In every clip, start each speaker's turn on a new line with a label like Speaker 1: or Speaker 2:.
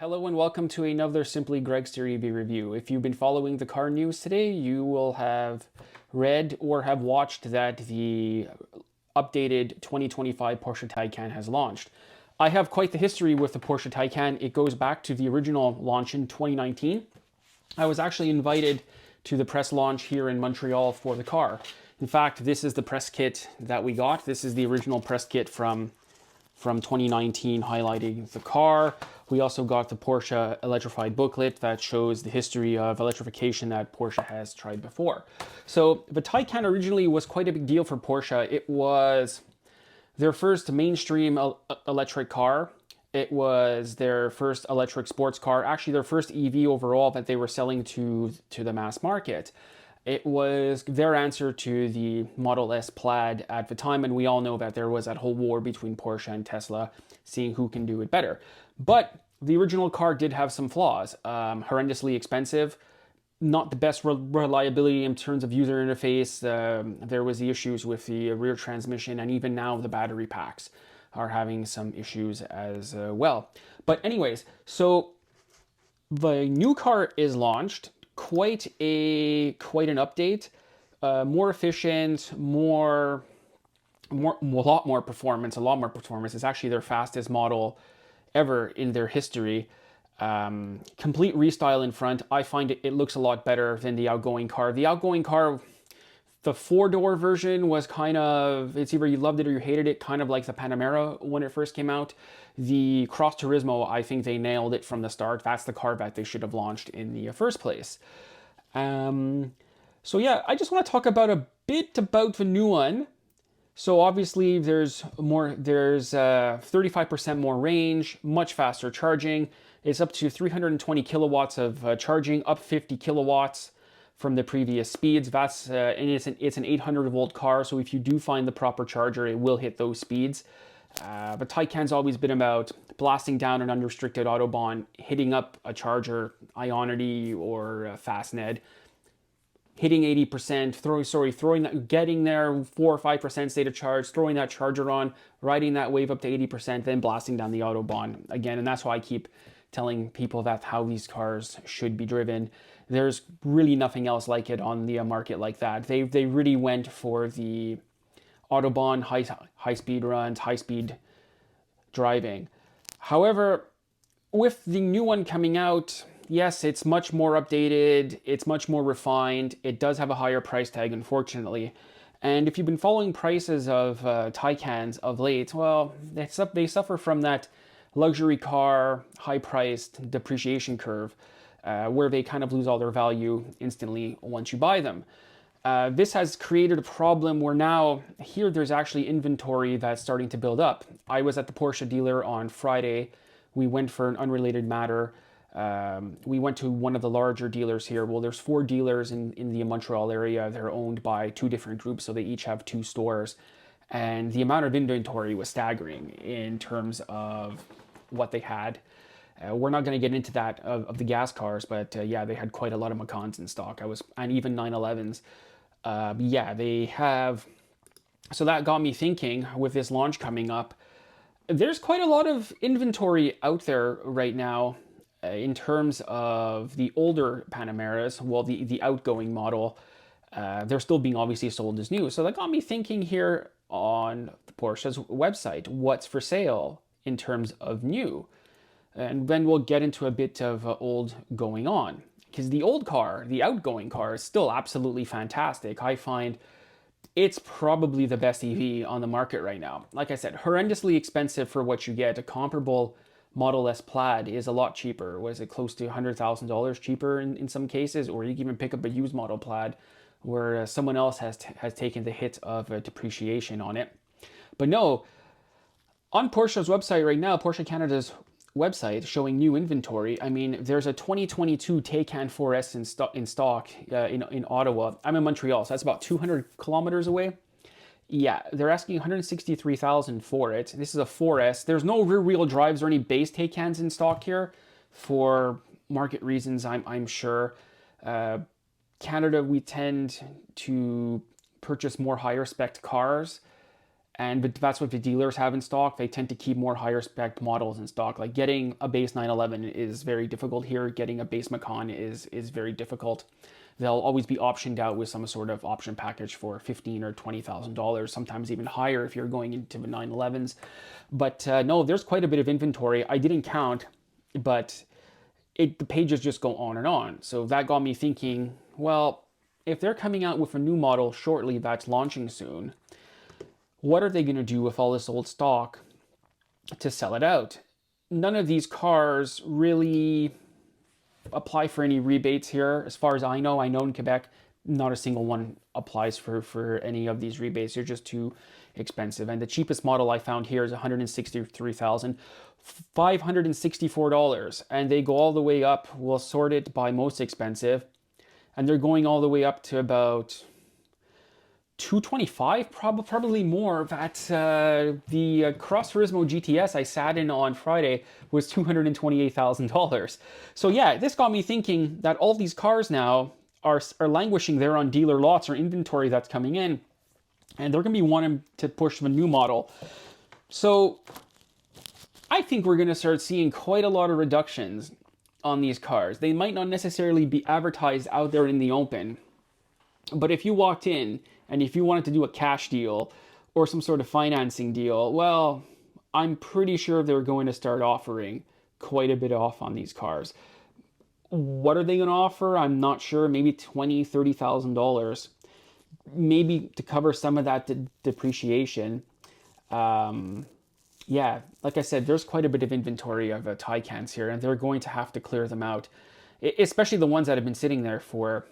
Speaker 1: Hello and welcome to another Simply Greg Series B review. If you've been following the car news today, you will have read or have watched that the updated 2025 Porsche Taycan has launched. I have quite the history with the Porsche Taycan. It goes back to the original launch in 2019. I was actually invited to the press launch here in Montreal for the car. In fact, this is the press kit that we got. This is the original press kit from 2019 highlighting the car. We also got the Porsche electrified booklet that shows the history of electrification that Porsche has tried before. So the Taycan originally was quite a big deal for Porsche. It was their first mainstream electric car. It was their first electric sports car, actually their first EV overall that they were selling to the mass market. It was their answer to the Model S Plaid at the time, and we all know that there was that whole war between Porsche and Tesla, seeing who can do it better. But the original car did have some flaws. Horrendously expensive, not the best reliability in terms of user interface. There was the issues with the rear transmission, and even now the battery packs are having some issues as well. But anyways, so the new car is launched. Quite an update, more efficient, a lot more performance. It's actually their fastest model ever in their history. Complete restyle in front. I find it looks a lot better than the outgoing car. The outgoing car, the four-door version was kind of, it's either you loved it or you hated it, kind of like the Panamera when it first came out. The Cross Turismo, I think they nailed it from the start. That's the car that they should have launched in the first place. So yeah, I just want to talk about a bit about the new one. So obviously there's 35% more range, much faster charging. It's up to 320 kilowatts of charging, up 50 kilowatts from the previous speeds. That's and it's an 800 volt car, so if you do find the proper charger, it will hit those speeds. But Taycan's always been about blasting down an unrestricted autobahn, hitting up a charger, Ionity or Fastned, hitting 80%, getting there 4 or 5% state of charge, throwing that charger on, riding that wave up to 80%, then blasting down the autobahn again. And that's why I keep telling people that how these cars should be driven. There's really nothing else like it on the market like that. They really went for the Autobahn, high speed runs, high speed driving. However, with the new one coming out, yes, it's much more updated, it's much more refined, it does have a higher price tag, unfortunately. And if you've been following prices of Taycans of late, well, they suffer from that luxury car, high-priced depreciation curve, where they kind of lose all their value instantly once you buy them. This has created a problem where now here there's actually inventory that's starting to build up. I was at the Porsche dealer on Friday. We went for an unrelated matter. We went to one of the larger dealers here. Well, there's 4 dealers in the Montreal area. They're owned by 2 different groups, so they each have 2 stores. And the amount of inventory was staggering in terms of what they had. We're not going to get into that of the gas cars, but yeah, they had quite a lot of Macans in stock. And even 911s. Yeah, they have. So that got me thinking with this launch coming up. There's quite a lot of inventory out there right now in terms of the older Panameras. Well, the outgoing model, they're still being obviously sold as new. So that got me thinking here on the Porsche's website, what's for sale in terms of new? And then we'll get into a bit of old going on. Because the old car, the outgoing car, is still absolutely fantastic. I find it's probably the best EV on the market right now. Like I said, horrendously expensive for what you get. A comparable Model S Plaid is a lot cheaper. Was it close to $100,000 cheaper in some cases? Or you can even pick up a used Model Plaid where someone else has taken the hit of depreciation on it. But no, on Porsche's website right now, Porsche Canada's website showing new inventory. I mean, there's a 2022 Taycan 4S in stock in Ottawa. I'm in Montreal, so that's about 200 kilometers away. Yeah, they're asking $163,000 for it. This is a 4S. There's no rear-wheel drives or any base Taycans in stock here for market reasons, I'm sure. Canada, we tend to purchase more higher spec cars. but that's what the dealers have in stock. They tend to keep more higher spec models in stock. Like getting a base 911 is very difficult here. Getting a base Macan is very difficult. They'll always be optioned out with some sort of option package for $15,000 or $20,000, sometimes even higher if you're going into the 911s. But no, there's quite a bit of inventory. I didn't count, but the pages just go on and on. So that got me thinking, well, if they're coming out with a new model shortly that's launching soon, what are they going to do with all this old stock to sell it out? None of these cars really apply for any rebates here. As far as I know in Quebec, not a single one applies for any of these rebates. They're just too expensive. And the cheapest model I found here is $163,564. And they go all the way up. We'll sort it by most expensive. And they're going all the way up to about 225, probably more. That the Cross Turismo GTS I sat in on Friday was $228,000. So yeah, this got me thinking that all these cars now are languishing there on dealer lots or inventory that's coming in, and they're going to be wanting to push the new model. So I think we're going to start seeing quite a lot of reductions on these cars. They might not necessarily be advertised out there in the open, but if you walked in and if you wanted to do a cash deal or some sort of financing deal, well, I'm pretty sure they're going to start offering quite a bit off on these cars. What are they going to offer? I'm not sure. Maybe $20,000, $30,000, maybe to cover some of that depreciation. Yeah, like I said, there's quite a bit of inventory of Taycans here, and they're going to have to clear them out, especially the ones that have been sitting there for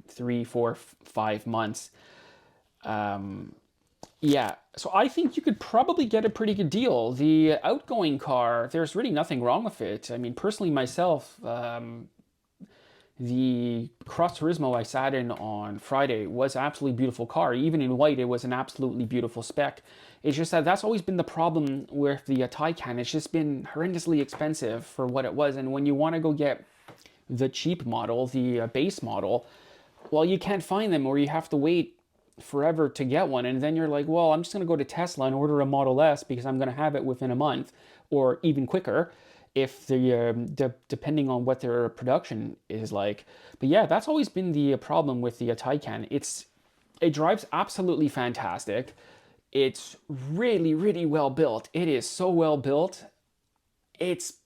Speaker 1: 3, 4, 5 months. Yeah, so I think you could probably get a pretty good deal. The outgoing car, there's really nothing wrong with it. I mean, personally myself, the Cross Turismo I sat in on Friday was an absolutely beautiful car. Even in white, it was an absolutely beautiful spec. It's just that that's always been the problem with the Taycan. It's just been horrendously expensive for what it was. And when you want to go get the cheap model, the base model, well, you can't find them, or you have to wait forever to get one. And then you're like, well, I'm just going to go to Tesla and order a Model S because I'm going to have it within a month or even quicker if depending on what their production is like. But yeah, that's always been the problem with the Taycan. It drives absolutely fantastic. It's really, really well built. It is so well built. It's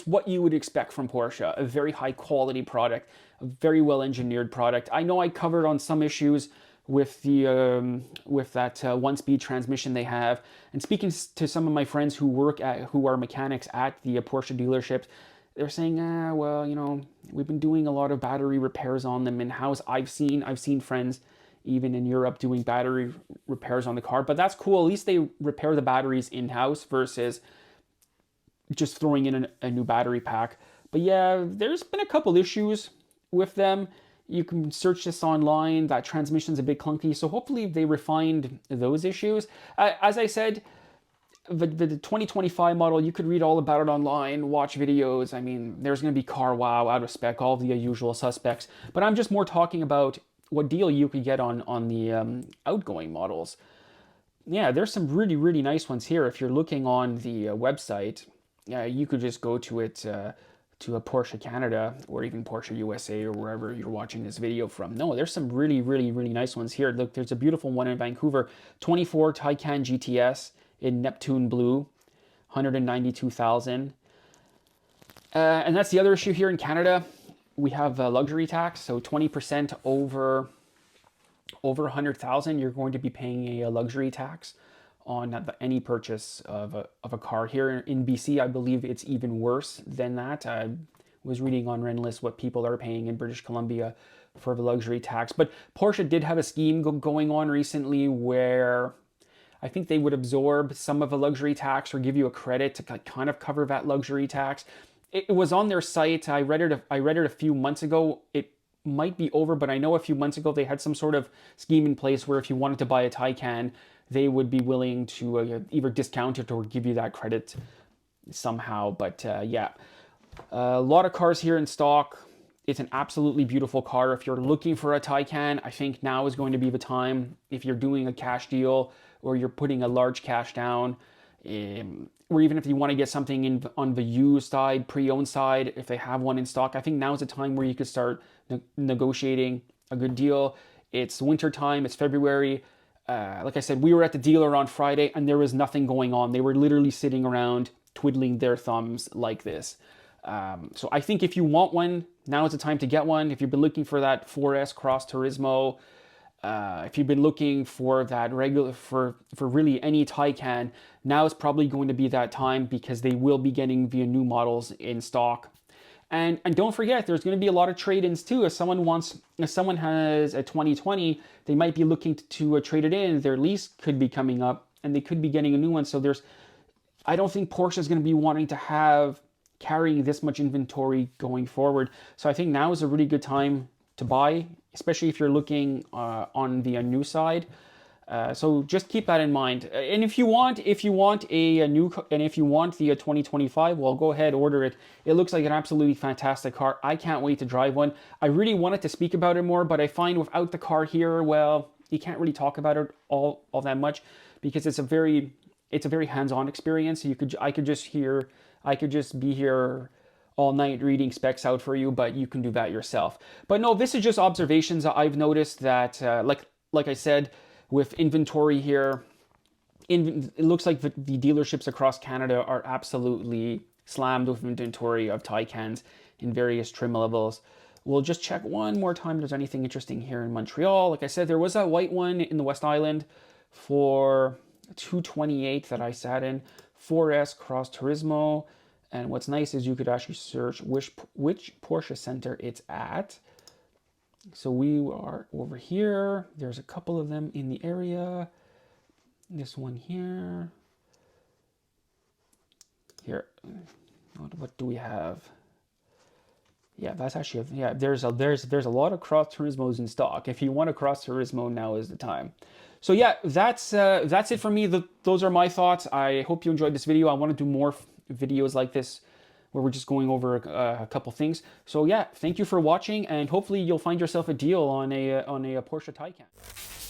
Speaker 1: what you would expect from Porsche, a very high quality product, a very well engineered product. I know I covered on some issues with the with that one-speed transmission they have, and speaking to some of my friends who are mechanics at the Porsche dealerships, they're saying, well, you know, we've been doing a lot of battery repairs on them in-house. I've seen friends even in Europe doing battery repairs on the car, but that's cool. At least they repair the batteries in-house versus just throwing in a new battery pack. But yeah, there's been a couple issues with them. You can search this online. That transmission's a bit clunky, so hopefully they refined those issues. As I said, the 2025 model, you could read all about it online, watch videos. I mean, there's going to be car wow, out of spec, all the usual suspects. But I'm just more talking about what deal you could get on the outgoing models. Yeah, there's some really, really nice ones here. If you're looking on the website, you could just go to it, to a Porsche Canada or even Porsche USA or wherever you're watching this video from. No, there's some really, really, really nice ones here. Look, there's a beautiful one in Vancouver, 24 Taycan GTS in Neptune Blue, $192,000. And that's the other issue here in Canada. We have a luxury tax, so 20% over $100,000, you're going to be paying a luxury tax on any purchase of a car. Here in BC, I believe it's even worse than that. I was reading on Renlist what people are paying in British Columbia for the luxury tax. But Porsche did have a scheme going on recently where I think they would absorb some of the luxury tax or give you a credit to kind of cover that luxury tax. It was on their site. I read it a few months ago. It might be over, but I know a few months ago they had some sort of scheme in place where if you wanted to buy a Taycan, they would be willing to either discount it or give you that credit somehow. But yeah, a lot of cars here in stock. It's an absolutely beautiful car. If you're looking for a Taycan, I think now is going to be the time. If you're doing a cash deal or you're putting a large cash down, or even if you want to get something in on the used side, pre-owned side, if they have one in stock, I think now's the time where you could start negotiating a good deal. It's winter time, it's February. Like I said, we were at the dealer on Friday and there was nothing going on. They were literally sitting around twiddling their thumbs like this. So I think if you want one, now is the time to get one. If you've been looking for that 4S Cross Turismo, if you've been looking for that regular, for really any Taycan, now is probably going to be that time, because they will be getting the new models in stock. And don't forget, there's going to be a lot of trade-ins too. If someone has a 2020, they might be looking to trade it in. Their lease could be coming up and they could be getting a new one. So I don't think Porsche is going to be wanting to carrying this much inventory going forward. So I think now is a really good time to buy, especially if you're looking on the new side. So just keep that in mind. And if you want a new, and if you want the 2025, well, go ahead, order it. It looks like an absolutely fantastic car. I can't wait to drive one. I really wanted to speak about it more, but I find without the car here, well, you can't really talk about it all that much, because it's a very hands-on experience. I could just be here all night reading specs out for you, but you can do that yourself. But no, this is just observations that I've noticed that, like I said, with inventory here, it looks like the dealerships across Canada are absolutely slammed with inventory of Taycans in various trim levels. We'll just check one more time if there's anything interesting here in Montreal. Like I said, there was that white one in the West Island for $228 that I sat in, 4S Cross Turismo. And what's nice is you could actually search which Porsche center it's at. So we are over here. There's a couple of them in the area. This one here. Here, what do we have? Yeah, that's actually, yeah, there's a lot of Cross Turismos in stock. If you want a Cross Turismo, now is the time. So yeah, that's it for me. Those are my thoughts. I hope you enjoyed this video. I want to do more videos like this, where we're just going over a couple things. So yeah, thank you for watching, and hopefully you'll find yourself a deal on a Porsche Taycan.